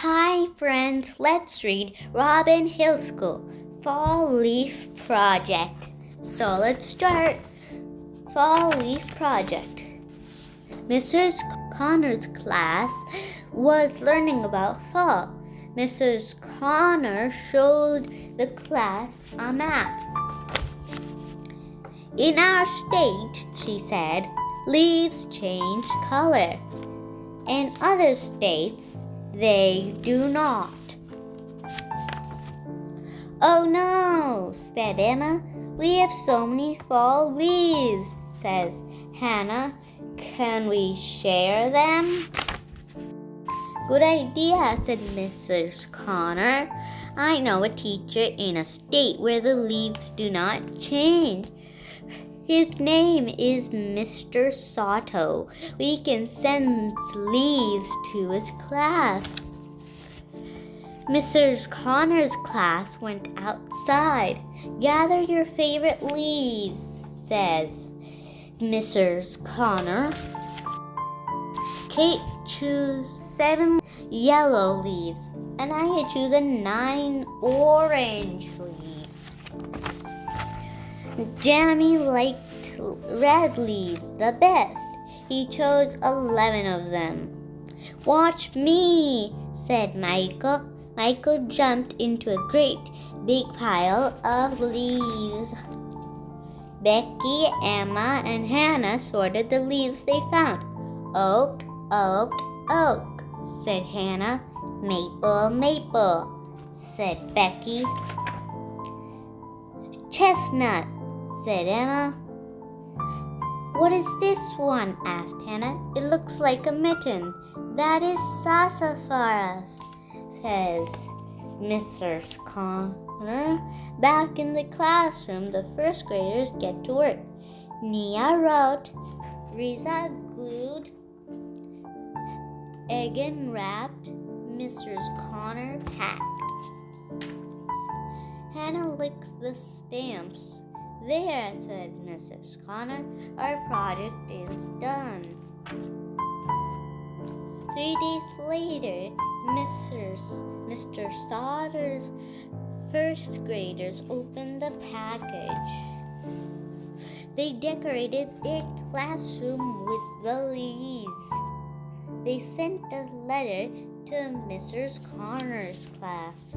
Hi friends, let's read Robin Hill School Fall Leaf Project. So let's start. Fall Leaf Project. Mrs. Connor's class was learning about fall. Mrs. Connor showed the class a map. In our state, she said, leaves change color. In other states, they do not. Oh no, said Emma. We have so many fall leaves, says Hannah. Can we share them? Good idea, said Mrs. Connor. I know a teacher in a state where the leaves do not change. His name is Mr. Sato. We can send leaves to his class. Mrs. Connor's class went outside. Gather your favorite leaves, says Mrs. Connor. Kate chose 7 yellow leaves, and I had chosen 9 orange leaves. Jamie liked red leaves the best. He chose 11 of them. Watch me, said Michael. Michael jumped into a great big pile of leaves. Becky, Emma, and Hannah sorted the leaves they found. Oak, oak, oak, said Hannah. Maple, maple, said Becky. Chestnut, said Emma. What is this one? Asked Hannah. It looks like a mitten. That is sassafras, says Mrs. Connor. Back in the classroom, the first graders get to work. Nia wrote, Riza glued, Egan wrapped, Mrs. Connor packed. Hannah licked the stamps. There, said Mrs. Connor, our project is done. 3 days later, Mr. Sauter's first graders opened the package. They decorated their classroom with the leaves. They sent a letter to Mrs. Connor's class.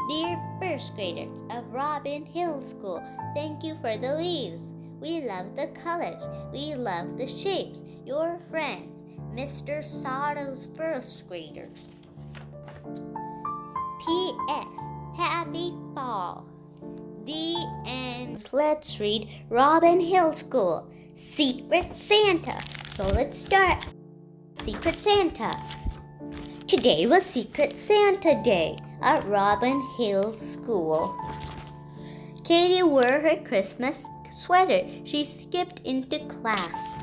Dear first graders of Robin Hill School, thank you for the leaves. We love the colors. We love the shapes. Your friends, Mr. Sato's first graders. P.S. Happy Fall. The end. Let's read Robin Hill School Secret Santa. So let's start. Secret Santa. Today was Secret Santa Day at Robin Hill School. Katie wore her Christmas sweater. She skipped into class.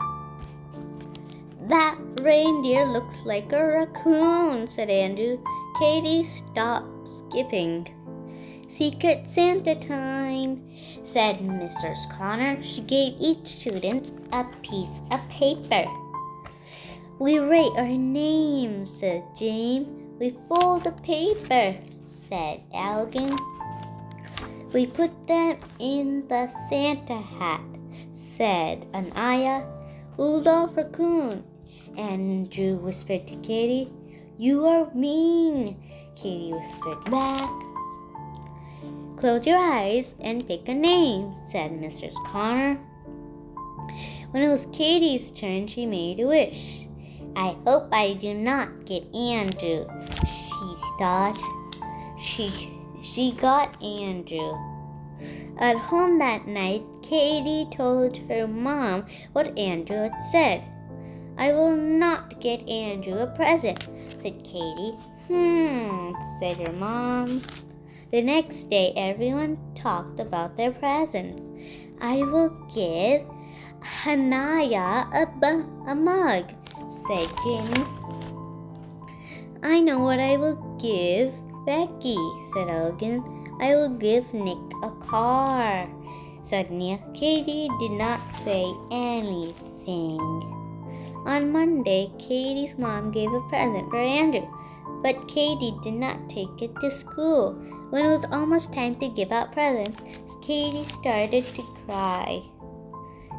That reindeer looks like a raccoon, said Andrew. Katie stopped skipping. Secret Santa time, said Mrs. Connor. She gave each student a piece of paper. We write our names, said James. We fold the paper, said Elgin. We put them in the Santa hat, said Anaya. Rudolph Raccoon, Andrew whispered to Katie. You are mean, Katie whispered back. Close your eyes and pick a name, said Mrs. Connor. When it was Katie's turn, she made a wish. I hope I do not get Andrew, she thought. She got Andrew. At home that night, Katie told her mom what Andrew had said. I will not get Andrew a present, said Katie. Said her mom. The next day, everyone talked about their presents. I will give Hanaya a mug, said Jenny. I know what I will give Becky, said Elgin. I will give Nick a car, said Nia. Katie did not say anything. On Monday, Katie's mom gave a present for Andrew. But Katie did not take it to school. When it was almost time to give out presents, Katie started to cry.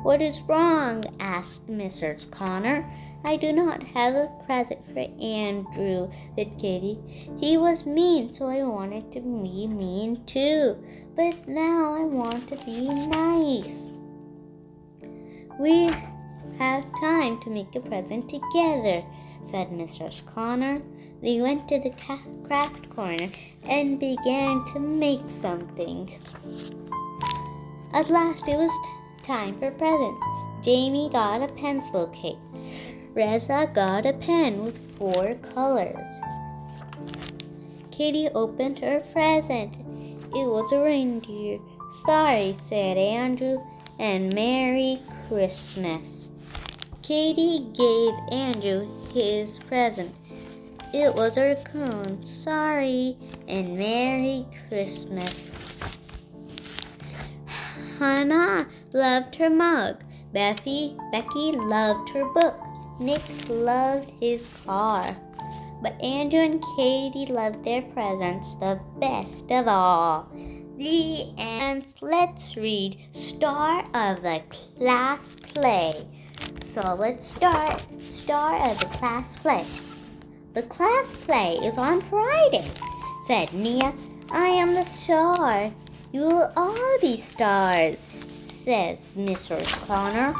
"What is wrong?" asked Mrs. Connor. "I do not have a present for Andrew," said Katie. "He was mean, so I wanted to be mean too. But now I want to be nice." "We have time to make a present together," said Mrs. Connor. They went to the craft corner and began to make something. At last it was time for presents. Jamie got a pencil case. Reza got a pen with 4 colors. Katie opened her present. It was a reindeer. "Sorry," said Andrew, and "Merry Christmas." Katie gave Andrew his present. It was a raccoon. "Sorry," and "Merry Christmas." Hannah loved her mug. Becky loved her book. Nick loved his car. But Andrew and Katie loved their presents the best of all. The end. Let's read Star of the Class Play. So let's start. Star of the Class Play. "The class play is on Friday," said Nia. "I am the star." "You will all be stars," says Mrs. Connor.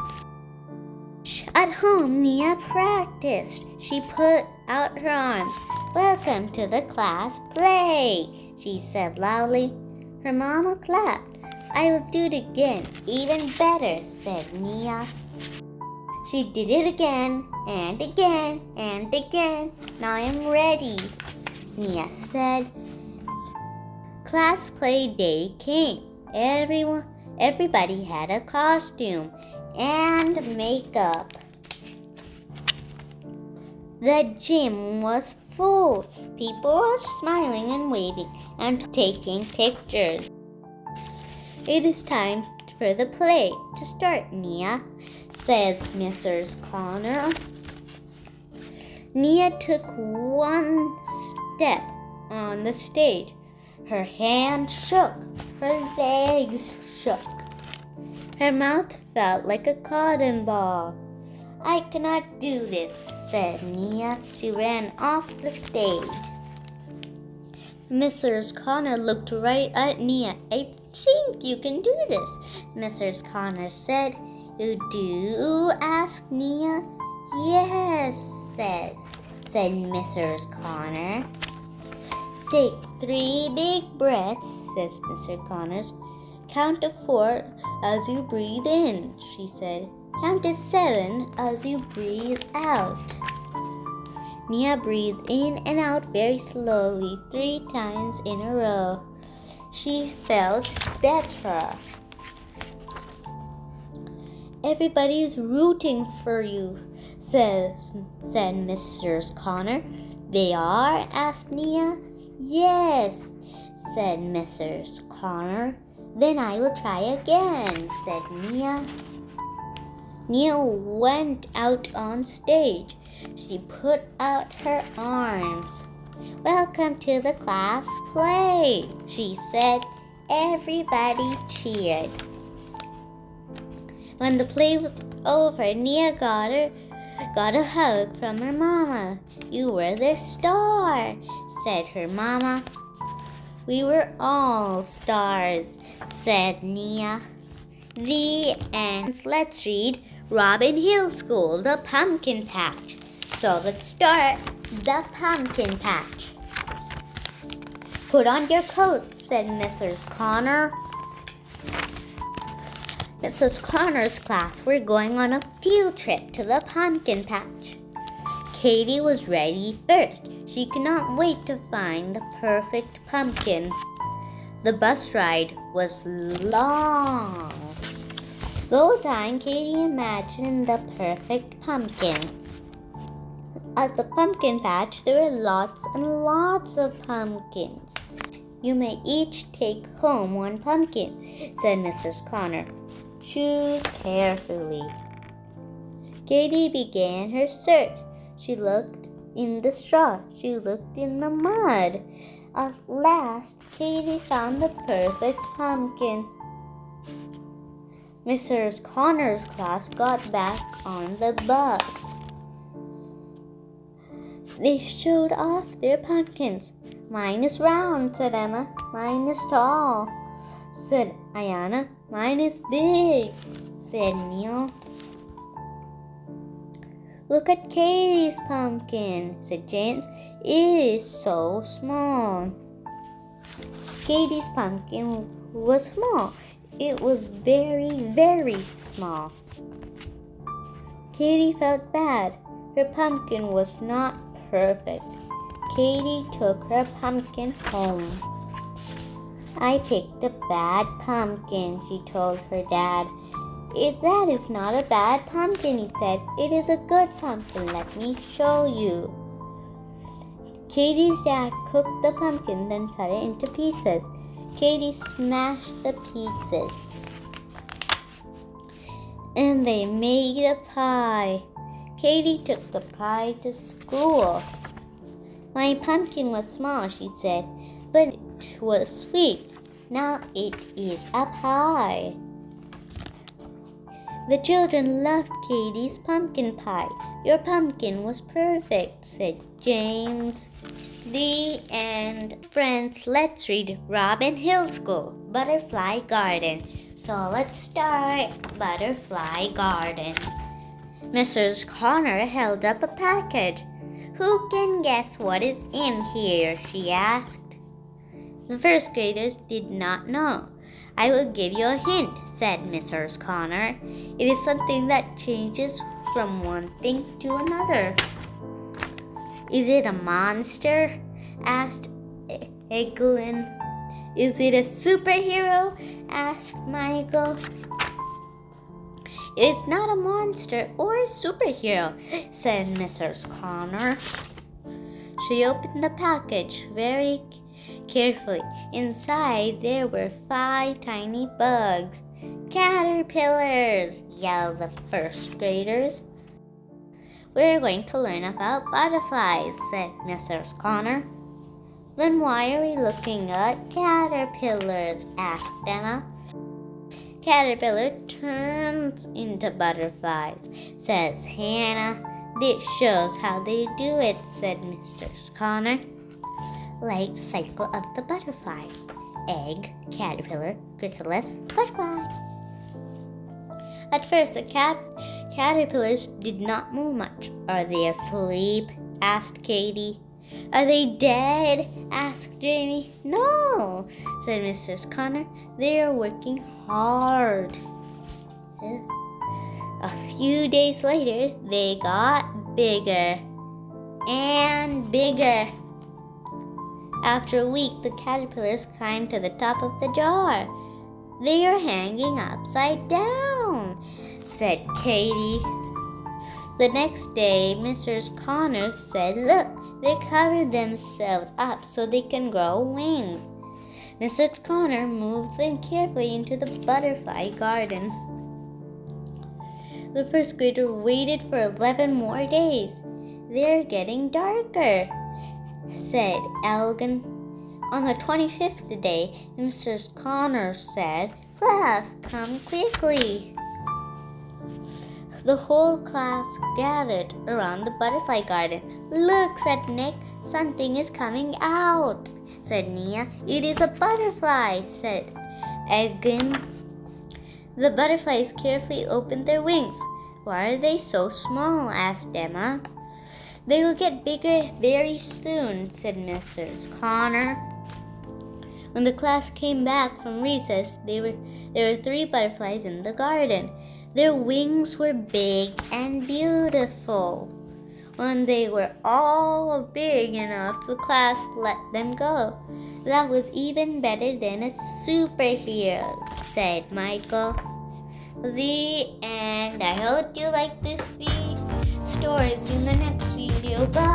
At home, Nia practiced. She put out her arms. "Welcome to the class play," she said loudly. Her mama clapped. "I will do it again, even better," said Nia. She did it again and again and again. "Now I am ready," Nia said. Class play day came. Everybody had a costume and makeup. The gym was full. People were smiling and waving and taking pictures. "It is time for the play to start, Nia," says Mrs. Connor. Nia took one step on the stage. Her hands shook. Her legs shook. Her mouth felt like a cotton ball. "I cannot do this," said Nia. She ran off the stage. Mrs. Connor looked right at Nia. "I think you can do this," Mrs. Connor said. "You do?" asked Nia. "Yes," said Mrs. Connor. "Take 3 big breaths," says Mr. Connors. "Count to 4 as you breathe in," she said. "Count to 7 as you breathe out." Nia breathed in and out very slowly 3 times in a row. She felt better. "Everybody's rooting for you," said Mrs. Connor. "They are?" asked Nia. "Yes," said Mrs. Connor. "Then I will try again," said Nia. Nia went out on stage. She put out her arms. "Welcome to the class play," she said. Everybody cheered. When the play was over, Nia got a hug from her mama. "You were the star," said her mama. "We were all stars," said Nia. The end. Let's read Robin Hill School, The Pumpkin Patch. So let's start. The Pumpkin Patch. "Put on your coat," said Mrs. Connor. Mrs. Connor's class were going on a field trip to the pumpkin patch. Katie was ready first. She could not wait to find the perfect pumpkin. The bus ride was long. The whole time, Katie imagined the perfect pumpkin. At the pumpkin patch, there were lots and lots of pumpkins. "You may each take home 1 pumpkin," said Mrs. Connor. "Choose carefully." Katie began her search. She looked in the straw. She looked in the mud. At last, Katie found the perfect pumpkin. Mrs. Connor's class got back on the bus. They showed off their pumpkins. Mine is round, said Emma. Mine is tall, said Ayana. Mine is big, said Neil. Look at Katie's pumpkin, said James. It is so small. Katie's pumpkin was small. It was very, very small. Katie felt bad. Her pumpkin was not perfect. Katie took her pumpkin home. I picked a bad pumpkin, she told her dad. That is not a bad pumpkin, he said. It is a good pumpkin. Let me show you. Katie's dad cooked the pumpkin, then cut it into pieces. Katie smashed the pieces, and they made a pie. Katie took the pie to school. My pumpkin was small, she said, but it was sweet. Now it is a pie. The children loved Katie's pumpkin pie. Your pumpkin was perfect, said James. The end. Friends, let's read Robin Hill School, Butterfly Garden. So let's start. Butterfly Garden. Mrs. Connor held up a package. Who can guess what is in here? She asked. The first graders did not know. I will give you a hint, said Mrs. Connor. It is something that changes from one thing to another. Is it a monster? Asked Eglin. Is it a superhero? Asked Michael. It is not a monster or a superhero, said Mrs. Connor. She opened the package very carefully. Inside there were 5 tiny bugs. Caterpillars, yelled the first graders. We're going to learn about butterflies, said Mrs. Connor. Then why are we looking at caterpillars? Asked Emma. Caterpillar turns into butterflies, says Hannah. This shows how they do it, said Mrs. Connor. Life cycle of the butterfly. Egg, caterpillar, chrysalis, butterfly. At first, the caterpillars did not move much. Are they asleep? Asked Katie. Are they dead? Asked Jamie. No, said Mrs. Connor. They are working hard. A few days later, they got bigger and bigger. After a week, the caterpillars climbed to the top of the jar. They are hanging upside down, said Katie. The next day, Mrs. Connor said, Look, they covered themselves up so they can grow wings. Mrs. Connor moved them carefully into the butterfly garden. The first grader waited for 11 more days. They're getting darker, said Elgin. On the 25th day, Mrs. Connor said, Class, come quickly. The whole class gathered around the butterfly garden. Look, said Nick, something is coming out, said Nia. It is a butterfly, said Elgin. The butterflies carefully opened their wings. Why are they so small? Asked Emma. They will get bigger very soon, said Mrs. Connor. When the class came back from recess, there were 3 butterflies in the garden. Their wings were big and beautiful. When they were all big enough, the class let them go. That was even better than a superhero, said Michael. The end. I hope you like this story. See you in the next video. Bye.